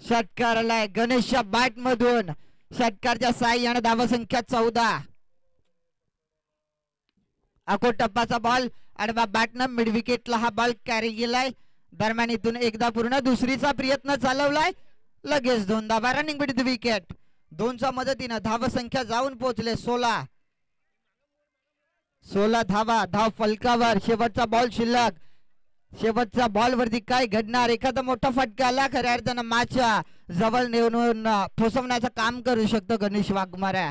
षटकाराला गणेशच्या bat मधून षटकारच्या साह्याने धावसंख्या 14. अकोट टप्पाचा बॉल आणि बॅटनं मिड विकेटला हा बॉल कॅरी केलाय. दरम्यान इथून एकदा पूर्ण दुसरीचा प्रयत्न चालवलाय. लगेच 2 धावा रनिंग बिट विकेट. 2च्या मदतीनं धावसंख्या जाऊन पोहोचले 16. 16 धावा धाव फलकावर. शेवटचा बॉल शिल्लक. शेवटच्या बॉल वरती काय घडणार? एखादा मोठा फटका आला खऱ्या अर्थानं मॅचच्या जवळ नेऊन पोचवण्याचं काम करू शकतो गणेश वाघमारे.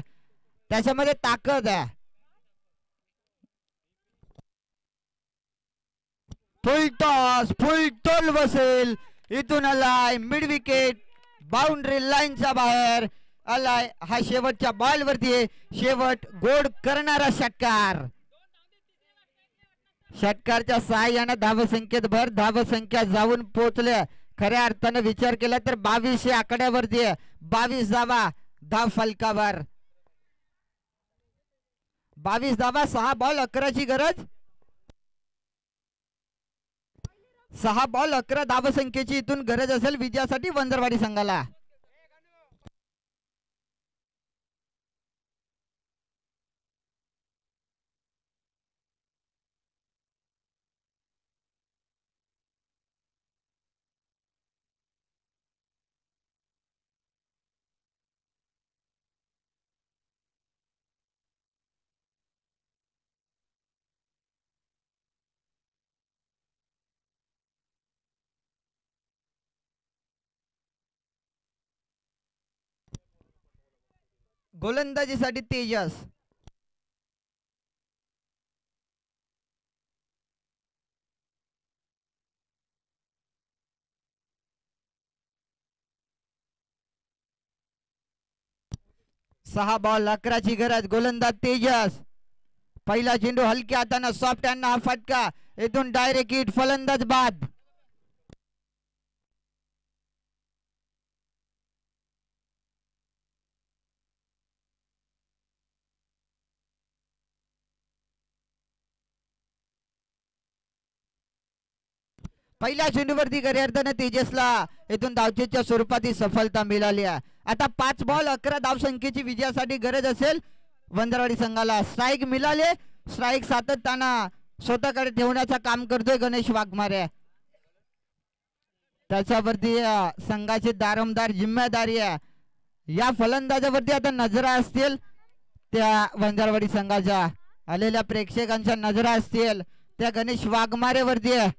त्याच्यामध्ये ताकद आहे. फुल टॉस फुल टोल बसेल. इथून आलाय मिड विकेट. बाउंड्री लाईनच्या बाहेर आलाय. हा शेवटच्या बॉल वरती शेवट गोड करणारा षटकार. षटकारच्या सहाय्याने धावसंख्येत भर. धावसंख्या जाऊन पोहोचले. खऱ्या अर्थानं विचार केला तर 22 आकड्यावरती 22 धावा धाव फलकावर. 22 धावा 6 बॉल 11ची गरज. 6 बॉल 11 धावसंख्येची इथून गरज असेल विजयासाठी वंजरवाडी संघाला. गोलंदाजीसाठी तेजस. सहा बॉल 11ची गरज. गोलंदाज तेजस. पहिला चेंडू हलक्या हाताने सॉफ्ट हँड हा फटका. इथून डायरेक्ट हिट. फलंदाज बाद. पहिल्या चेंडूवरती खऱ्या अर्थाने तेजसला इथून धावचेच्या स्वरूपात ही सफलता मिळाली आहे. आता 5 बॉल 11 धावसंख्येची विजयासाठी गरज असेल वंजरवाडी संघाला. स्ट्राईक मिळाले. स्ट्राईक सातत्यानं स्वतःकडे ठेवण्याचं काम करतोय गणेश वाघमारे. त्याच्यावरती संघाची दारोमदार जिम्मेदारी आहे. या फलंदाजावरती आता नजरा असतील त्या वंजरवाडी संघाच्या. आलेल्या प्रेक्षकांच्या नजरा असतील त्या गणेश वाघमारे वरती आहे.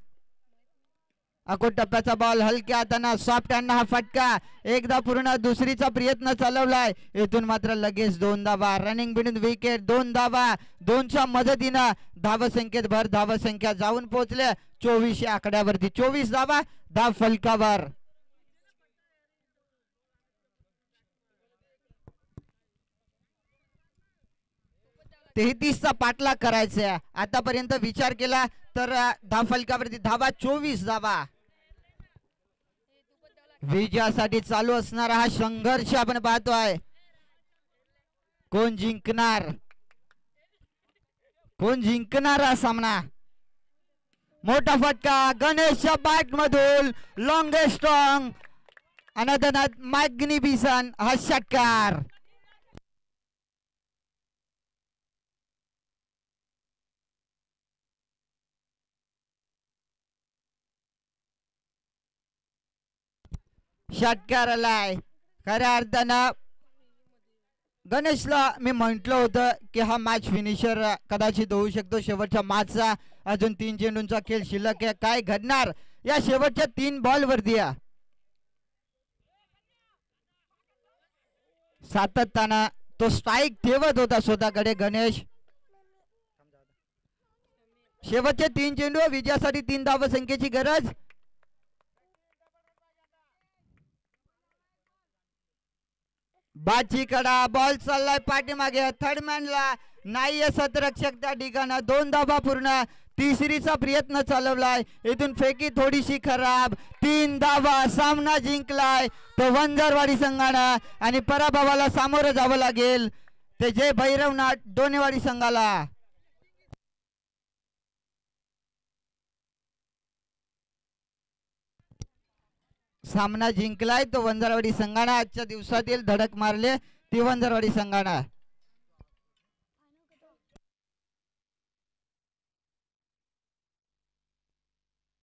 अकोट टप्प्याचा बॉल हलक्या हाताना सॉफ्ट हँड हा फटका. एकदा पूर्ण दुसरीचा प्रयत्न चालवलाय. इथून मात्र लगेच 2 धावा रनिंग बिटवीन विकेट. 2 धावा 2च्या मदतीनं धावसंख्येत भर. धावसंख्या जाऊन पोहोचले 24 आकड्यावरती. 24 धावा धाव फलकावर. चा पाठलाग करायचा आतापर्यंत विचार केला तर धाव फलकावरती धावा 24 धावा. विजयासाठी चालू असणारा हा संघर्ष आपण पाहतोय. कोण जिंकणार? कोण जिंकणार हा सामना? मोठा फटका गणेशच्या बॅट मधून. लॉंगेस्ट स्ट्रॉंग अनदनाथ मॅग्निफिसन हा षटकार. षटकार आलाय. खऱ्या अर्थानं गणेशला मी म्हटलं होतं की हा मॅच फिनिशर कदाचित होऊ शकतो. शेवटच्या मॅचचा अजून 3 चेंडूंचा खेळ शिल्लक आहे. काय घडणार या शेवटच्या 3 बॉल वरती? सातत्यानं तो स्ट्राईक ठेवत होता स्वतःकडे गणेश. शेवटचे 3 चेंडू विजयासाठी 3 धावसंख्येची गरज. बाची कडा बॉल चाललाय पाठीमागे. थर्डमॅनला नाहीये सतरक्षक त्या ठिकाणी. 2 धावा पूर्ण. तिसरीचा प्रयत्न चालवलाय. इथून फेकी थोडीशी खराब. 3 धावा. सामना जिंकलाय तो वंजरवाडी संघानं आणि पराभवाला सामोरं जावं लागेल ते जय भैरवनाथ डोनेवाडी संघाला. सामना जिंकलाय तो वंजारवाडी संघानं. आजच्या दिवसातील धडक मारले ती वंजारवाडी संघानं.